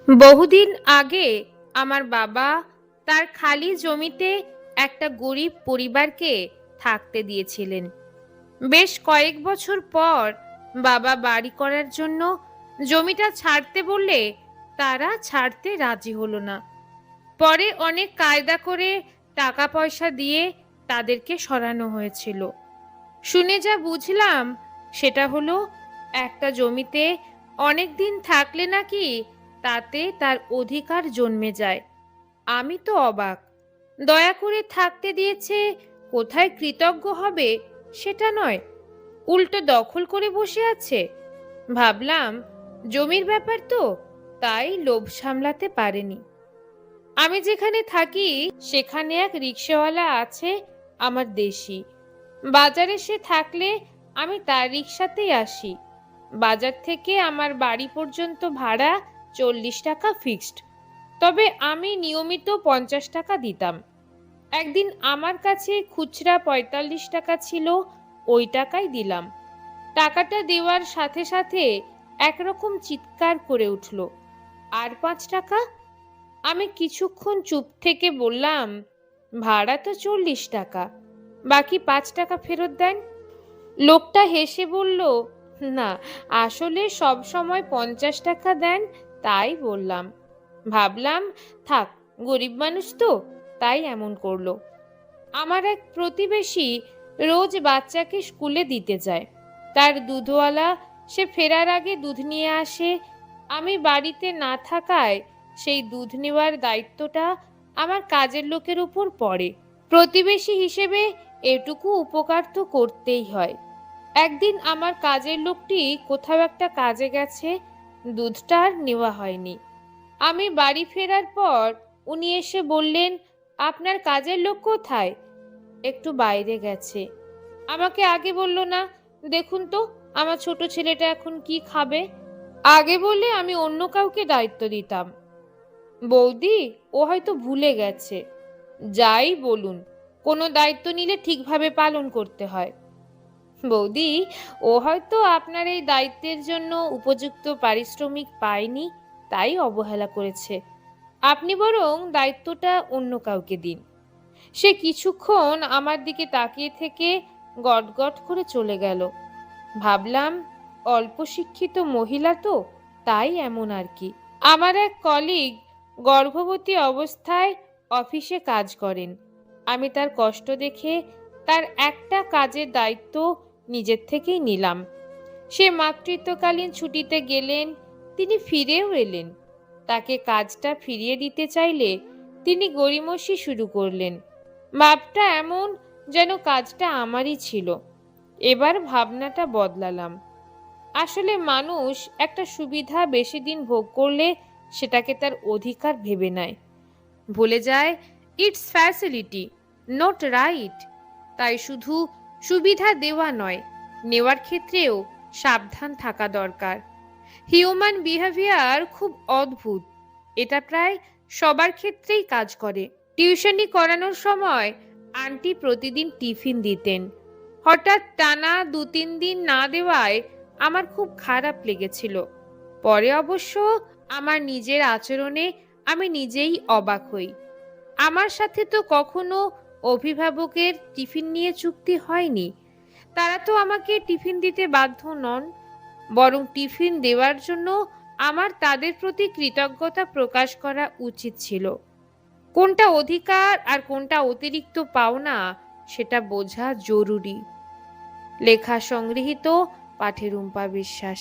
বহুদিন আগে আমার বাবা তার খালি জমিতে একটা গরিব পরিবারকে থাকতে দিয়েছিলেন। বেশ কয়েক বছর পর বাবা বাড়ি করার জন্য জমিটা ছাড়তে বললে তারা ছাড়তে রাজি হলো না। পরে অনেক কায়দা করে টাকা পয়সা দিয়ে তাদেরকে সরানো হয়েছিল। শুনে যা বুঝলাম সেটা হলো, একটা জমিতে অনেক দিন থাকলে নাকি তাতে তার অধিকার জন্মে যায়। আমি তো অবাক। দয়া করে থাকতে দিয়েছে, কোথায় কৃতজ্ঞ হবে সেটা নয়, উল্টো দখল করে বসে আছে। ভাবলাম জমির ব্যাপার তো, তাই লোভ সামলাতে পারেনি। আমি যেখানে থাকি সেখানে এক রিক্সাওয়ালা আছে, আমার দেশি। বাজারে সে থাকলে আমি তার রিক্সাতেই আসি। বাজার থেকে আমার বাড়ি পর্যন্ত ভাড়া 40 টাকা ফিক্সড, তবে আমি নিয়মিত 50 টাকা দিতাম। একদিন আমার কাছে খুচরা 45 টাকা ছিল, ওই টাকাই দিলাম। টাকাটা দেওয়ার সাথে সাথে একরকম চিৎকার করে উঠল, আর 5 টাকা? আমি কিছুক্ষণ চুপ থেকে বললাম, ভাড়া তো 40 টাকা, বাকি 5 টাকা ফেরত দেন। লোকটা হেসে বলল, না, আসলে সব সময় 50 টাকা দেন, তাই বললাম। ভাবলাম থাক, গরিব মানুষ তো, তাই এমন করলো। আমার এক প্রতিবেশী রোজ বাচ্চাকে স্কুলে দিতে যায়। তার দুধওয়ালা, সে ফেরার আগে দুধ নিয়ে আসে। আমি বাড়িতে না থাকায় সেই দুধ নেওয়ার দায়িত্বটা আমার কাজের লোকের উপর পড়ে। প্রতিবেশী হিসেবে এটুকু উপকার তো করতেই হয়। একদিন আমার কাজের লোকটি কোথাও একটা কাজে গেছে, দুধটা আর নেওয়া হয়নি। আমি বাড়ি ফেরার পর উনি এসে বললেন, আপনার কাজের লোক কোথায়? একটু বাইরে গেছে। আমাকে আগে বলল না। দেখুন তো, আমার ছোট ছেলেটা এখন কি খাবে। আগে বললে আমি অন্য কাউকে দায়িত্ব দিতাম। বৌদি, ও হয়তো ভুলে গেছে। যাই বলুন, কোনো দায়িত্ব নিলে ঠিকভাবে পালন করতে হয়। বৌদি, ও হয়তো আপনার এই দায়িত্বের জন্য উপযুক্ত পারিশ্রমিক পায়নি, তাই অবহেলা করেছে। আপনি বরং দায়িত্বটা অন্য কাউকে দিন। সে কিছুক্ষণ আমার দিকে তাকিয়ে থেকে গটগট করে চলে গেল। ভাবলাম অল্প শিক্ষিত মহিলা তো, তাই এমন আর কি। আমার এক কলিগ গর্ভবতী অবস্থায় অফিসে কাজ করেন। আমি তার কষ্ট দেখে তার একটা কাজের দায়িত্ব নিজের থেকেই নিলাম। সে মাতৃত্বকালীন ছুটিতে গেলেন, তিনি ফিরেও এলেন। তাকে কাজটা ফিরিয়ে দিতে চাইলে তিনি গড়িমসি শুরু করলেন। ভাবটা এমন যেন কাজটা আমারই ছিল। এবার ভাবনাটা বদলালাম। আসলে মানুষ একটা সুবিধা বেশি দিন ভোগ করলে সেটাকে তার অধিকার ভেবে নেয়, ভুলে যায় ইটস ফ্যাসিলিটি, নট রাইট। তাই শুধু সুবিধা দেওয়া নয়, নেওয়ার ক্ষেত্রেও সাবধান থাকা দরকার। হিউম্যান বিহেভিয়ার খুব অদ্ভুত, এটা প্রায় সবার ক্ষেত্রেই কাজ করে। টিউশনি করানোর সময় আন্টি প্রতিদিন টিফিন দিতেন। হঠাৎ টানা 2-3 দিন না দেওয়ায় আমার খুব খারাপ লেগেছিল। পরে অবশ্য আমার নিজের আচরণে আমি নিজেই অবাক হই। আমার সাথে তো কখনো অভিভাবকের টিফিন নিয়ে চুক্তি হয়নি। তারা তো আমাকে টিফিন দিতে বাধ্য নন, বরং টিফিন দেওয়ার জন্য আমার তাদের প্রতি কৃতজ্ঞতা প্রকাশ করা উচিত ছিল। কোনটা অধিকার আর কোনটা অতিরিক্ত পাওনা সেটা বোঝা জরুরি। লেখা সংগৃহীত, পাঠে রুম্পা বিশ্বাস।